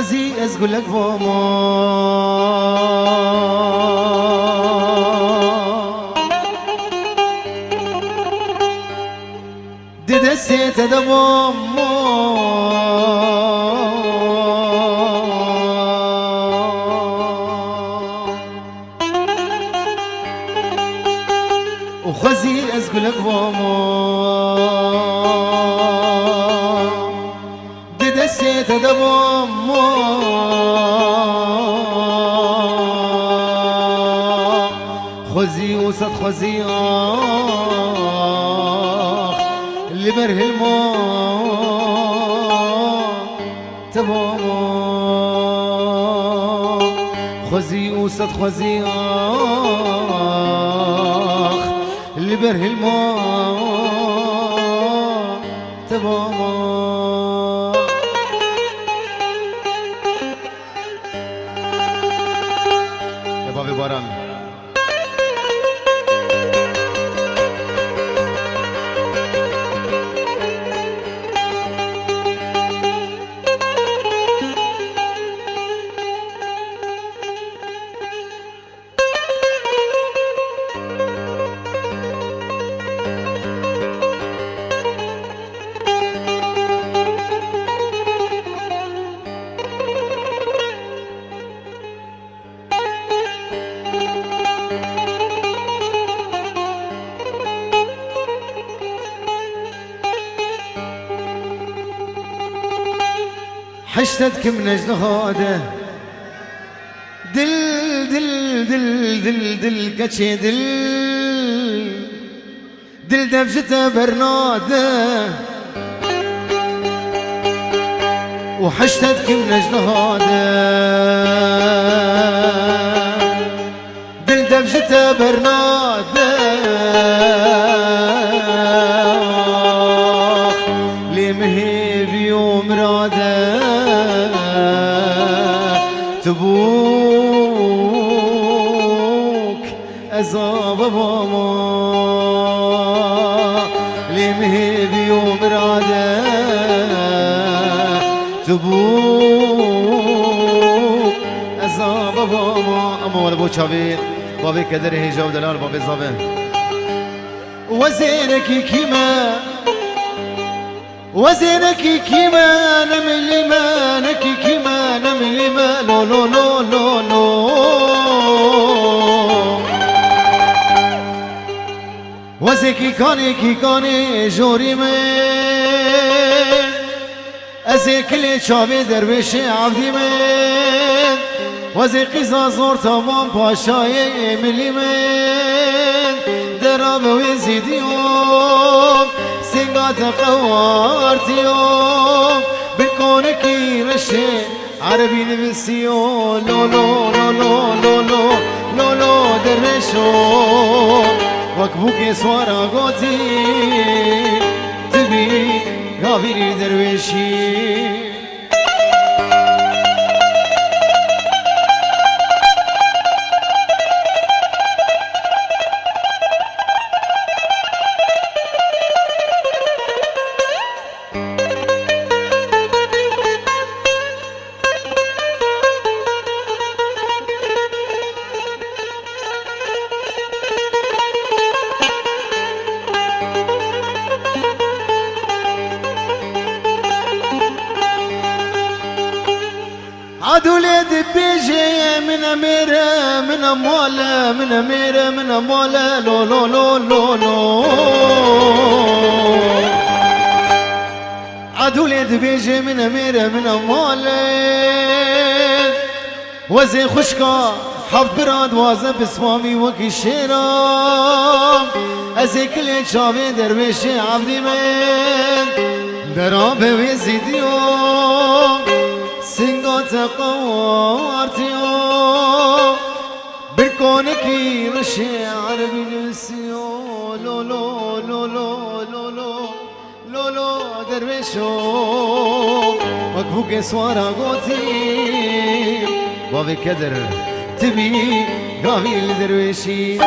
خوزي أزقول لك بوما دي دسيت دبوما وخزي أزقول لك بوما دي دسيت دبوما خزي وسط خزي اللي بره الماء تبوما خزي وسط خزي اللي بره الماء تبوما يا بابي باران حشتك من اجل هذا دل دل دل دل دل كتشي دل دل دبجته برناده وحشتك من اجل هذا دل دبجته برناده لمهي بيوم راده تبوك أزاب بابا لمهي بيوم راده تبوك أزاب بابا أما ولا بو شابي بابي كدر هجاو دلال بابي زابي وزينك كيما وزينك كيما نملي ما نكي كيما نملي ما لو لو لو لو لو وزيكي كاني جوري من ازيك اللي شابي درويش عبدي من وزيكي زازور تمام باشاي ملي من دراب ويزيديوم سنقات قوارتيوم بكونكي رشي عربي نفسيو لو لو لو لو لو لو لو لو درشو وكبوكي سوارا غوتي تبي غافيري درويشي عدولي دبيجي من أميرة من أموالة من أميرة من أموالة لو لو لو لو لو عدولي دبيجي من أميرة من أموالة وزي خشكا حفظ براد وازن بسمامي وكي شيرام أزي كلي شابي درويشي عبدي من درابي ويزيديوم سنگات قوارتيو بركونكي رشي عربي نسيو لو لو لو لو لو لو لو لو درويشو وكبوكي سوارا غوتي بابي كدر تبي قابل درويشي